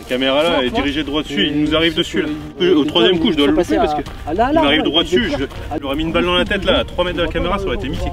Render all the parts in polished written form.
caméra là est dirigée droit dessus, il nous arrive dessus là. Au troisième coup, je dois le louper parce que il m'arrive droit dessus, je leur ai mis une balle dans la tête là, à 3 mètres de la caméra, ça aurait été mythique.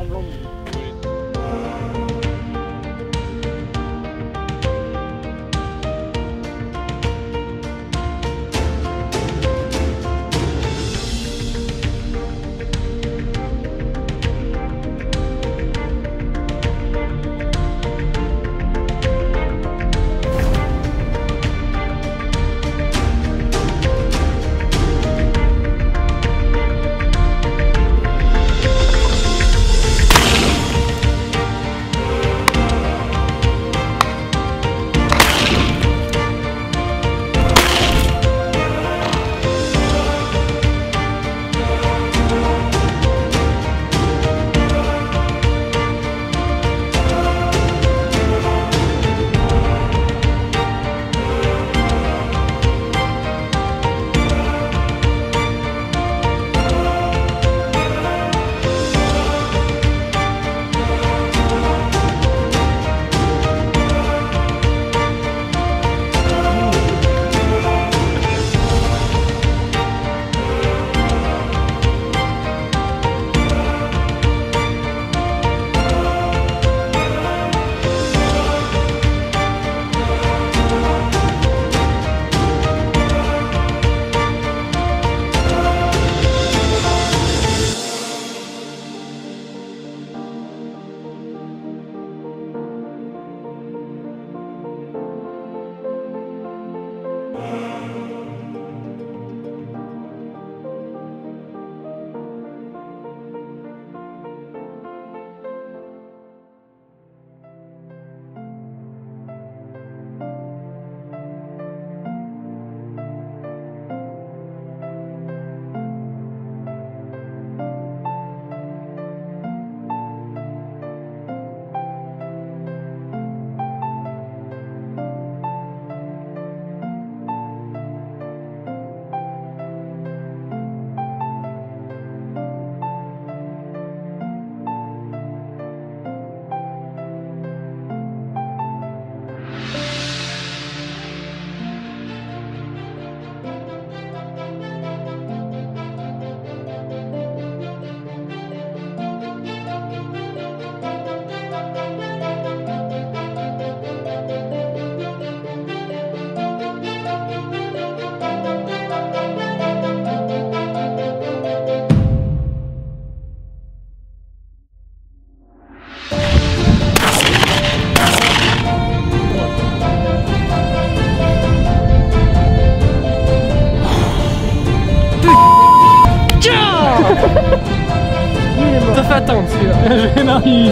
T'as fait attendre celui-là. J'ai marié.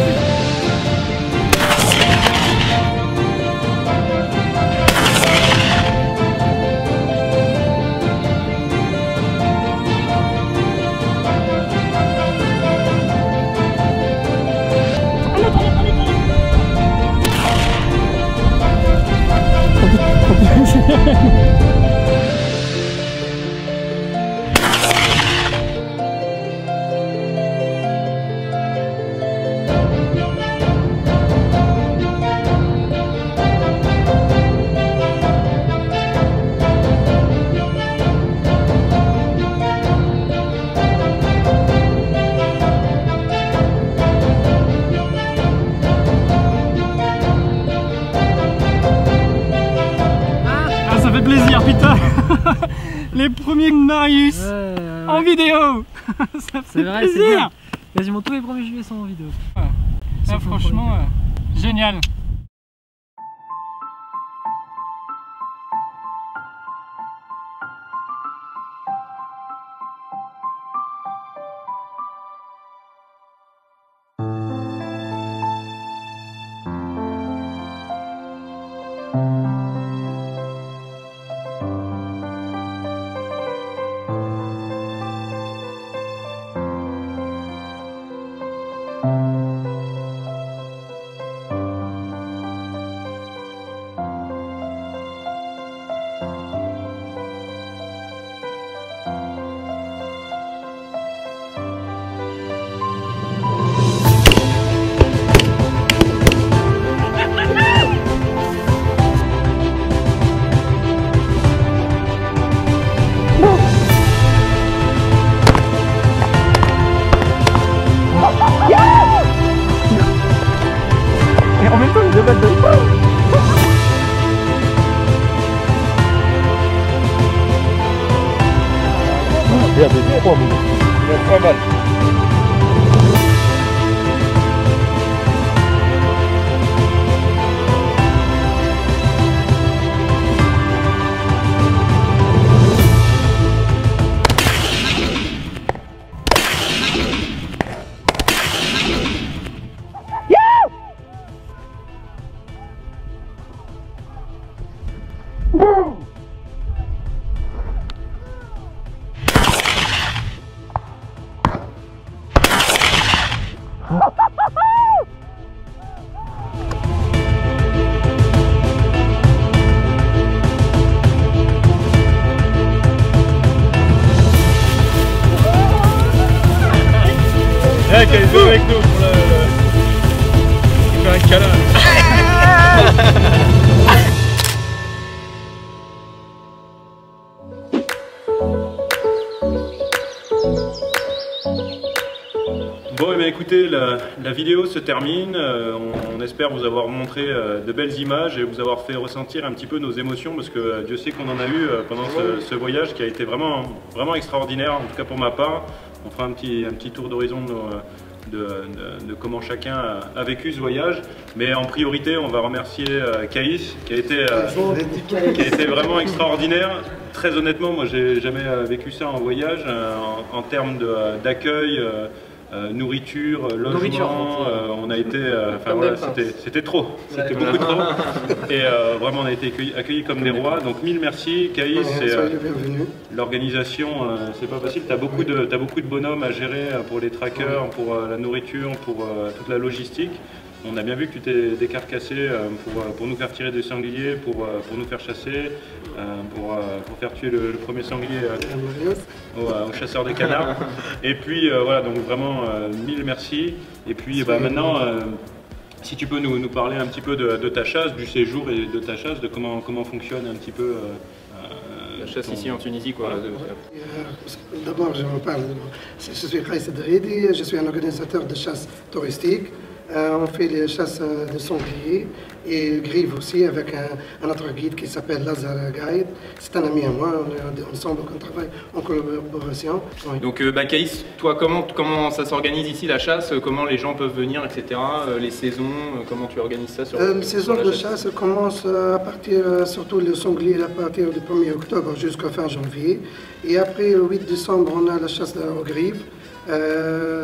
Ça fait plaisir, putain. Les premiers Marius en vidéo. Ça fait plaisir. Quasiment tous les premiers juillet sont en vidéo. Là, franchement, génial. Il y a des 3 minutes. Il y a pas mal. Qui est avec nous pour faire un câlin. Bon, et bien écoutez, la vidéo se termine. On espère vous avoir montré de belles images et vous avoir fait ressentir un petit peu nos émotions, parce que Dieu sait qu'on en a eu pendant ce voyage qui a été vraiment extraordinaire, en tout cas pour ma part. On fera un petit tour d'horizon de comment chacun a vécu ce voyage. Mais en priorité, on va remercier Caïs, qui a été vraiment extraordinaire. Très honnêtement, moi, j'ai jamais vécu ça en voyage, en termes d'accueil, nourriture, logement. On a été, voilà, c'était trop, c'était beaucoup trop. Et vraiment, on a été accueillis comme des rois. Donc, mille merci, Caïs. L'organisation, c'est pas facile. T'as beaucoup de bonhommes à gérer pour les trackers, pour la nourriture, pour toute la logistique. On a bien vu que tu t'es décarcassé pour nous faire tirer des sangliers, pour nous faire chasser, pour faire tuer le premier sanglier au chasseur des canards. Et puis voilà, donc vraiment mille merci. Et puis maintenant, si tu peux nous parler un petit peu de ta chasse, du séjour et de ta chasse, de comment fonctionne un petit peu la chasse ici en Tunisie, quoi. D'abord, je vous parle. Je suis Khaïs Dridi, je suis un organisateur de chasse touristique. On fait les chasses de sangliers et grives aussi avec un autre guide qui s'appelle Lazare Guide. C'est un ami à moi, on est ensemble, on travaille en collaboration. Oui. Donc Caïs, toi comment ça s'organise ici la chasse? Comment les gens peuvent venir, etc. Les saisons, comment tu organises ça sur les saisons de chasse commencent à partir, surtout le sanglier, à partir du 1er octobre jusqu'à fin janvier. Et après le 8 décembre, on a la chasse aux grives.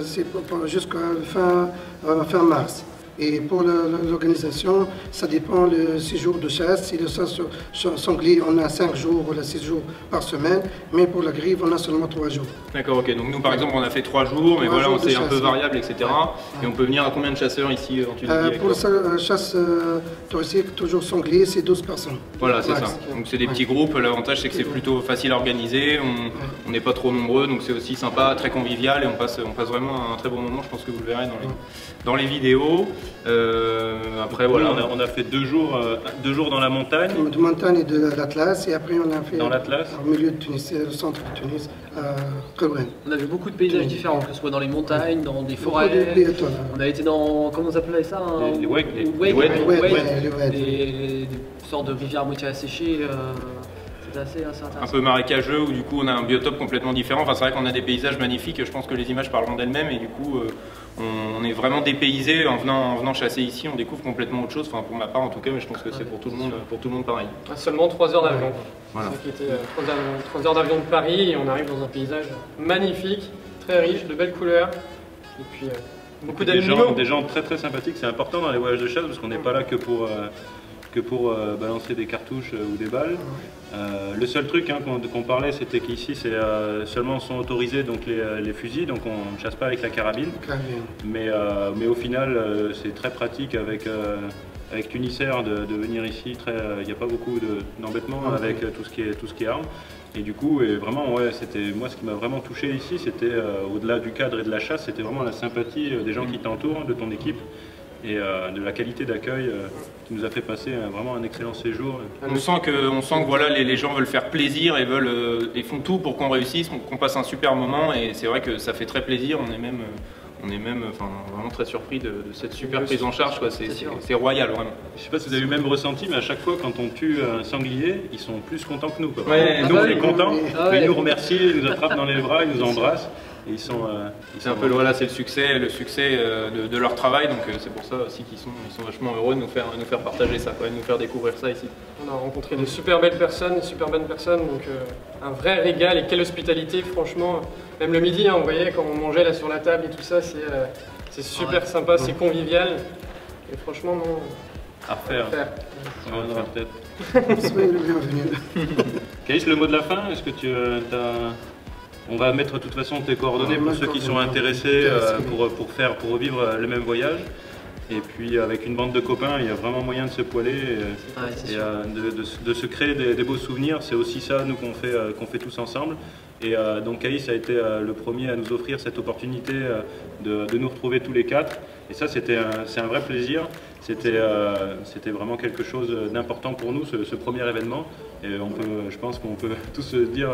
C'est jusqu'à fin mars. Et pour l'organisation, ça dépend le séjour de chasse. Si le sanglier, on a 5 jours ou 6 jours par semaine, mais pour la grive, on a seulement 3 jours. D'accord, ok. Donc nous, par exemple, on a fait 3 jours, mais voilà, c'est un peu variable, etc. Ouais. Et on peut venir à combien de chasseurs ici en Tunisie? Pour la chasse touristique, toujours sanglier, c'est 12 personnes. Voilà, c'est ça. Donc c'est des petits groupes. L'avantage, c'est que c'est plutôt facile à organiser. On n'est pas trop nombreux, donc c'est aussi sympa, très convivial, et on passe vraiment un très bon moment. Je pense que vous le verrez dans les vidéos. Après voilà, on a fait 2 jours dans la montagne. De montagne et de l'Atlas, et après on a fait dans l'Atlas, au milieu de Tunis, le centre de Tunis, à Kobren. On a vu beaucoup de paysages différents, que ce soit dans les montagnes, dans des forêts. On a été dans, comment on appelait ça, les oueds, des sortes de rivières à moitié asséchées. Assez intéressant. Un peu marécageux, où du coup on a un biotope complètement différent. Enfin, c'est vrai qu'on a des paysages magnifiques, je pense que les images parleront d'elles-mêmes, et du coup on est vraiment dépaysé en venant chasser ici, on découvre complètement autre chose, enfin pour ma part en tout cas, mais je pense que c'est pour tout le monde pareil. Seulement 3 heures d'avion. Voilà. C'est qui était 3 heures d'avion de Paris, et on arrive dans un paysage magnifique, très riche, de belles couleurs, et puis beaucoup d'animaux. Des gens très sympathiques. C'est important dans les voyages de chasse, parce qu'on n'est pas là que pour balancer des cartouches ou des balles. Le seul truc qu'on parlait, c'était qu'ici seulement sont autorisés donc les fusils, donc on ne chasse pas avec la carabine. Mais au final, c'est très pratique avec Tunisair de venir ici. Il n'y a pas beaucoup d'embêtements avec tout ce qui est armes. Et du coup, vraiment, ouais, moi ce qui m'a vraiment touché ici, c'était au-delà du cadre et de la chasse, c'était vraiment la sympathie des gens qui t'entourent, de ton équipe, et de la qualité d'accueil qui nous a fait passer vraiment un excellent séjour. On sent que voilà, les gens veulent faire plaisir et font tout pour qu'on réussisse, qu'on passe un super moment, et c'est vrai que ça fait très plaisir. on est même vraiment très surpris de cette super prise en charge, c'est royal vraiment. Je sais pas si vous avez eu le même ressenti, mais à chaque fois quand on tue un sanglier, ils sont plus contents que nous. Quoi. Ouais, nous on est contents, ouais. ils nous remercient, ils nous attrapent dans les bras, ils nous embrassent. Et c'est un peu voilà, c'est le succès de leur travail, donc c'est pour ça aussi qu'ils sont vachement heureux de nous faire partager ça, quoi, de nous faire découvrir ça ici. On a rencontré de super belles personnes, donc un vrai régal et quelle hospitalité, franchement. Même le midi, hein, vous voyez, quand on mangeait là sur la table et tout ça, c'est super sympa, c'est convivial. Et franchement, non. À refaire. On reviendra peut-être. Soyez le bienvenu. Caïs, le mot de la fin, est-ce que tu as... On va mettre de toute façon tes coordonnées pour ceux qui sont intéressés pour revivre le même voyage. Et puis avec une bande de copains, il y a vraiment moyen de se poiler et de se créer des beaux souvenirs. C'est aussi ça, nous, qu'on fait tous ensemble. Et donc Caïs a été le premier à nous offrir cette opportunité de nous retrouver tous les quatre. Et ça, c'est un vrai plaisir. C'était vraiment quelque chose d'important pour nous, ce premier événement. Et je pense qu'on peut tous se dire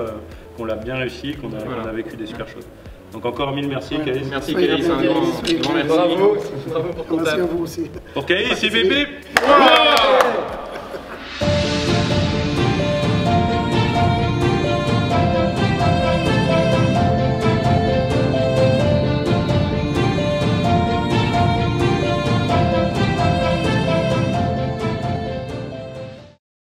qu'on l'a bien réussi, qu'on a vécu des super choses. Donc encore mille merci Caïs. Merci Caïs, un grand merci. Bravo pour ton Merci table. à vous aussi. Pour Caïs, c'est bébé. Wow.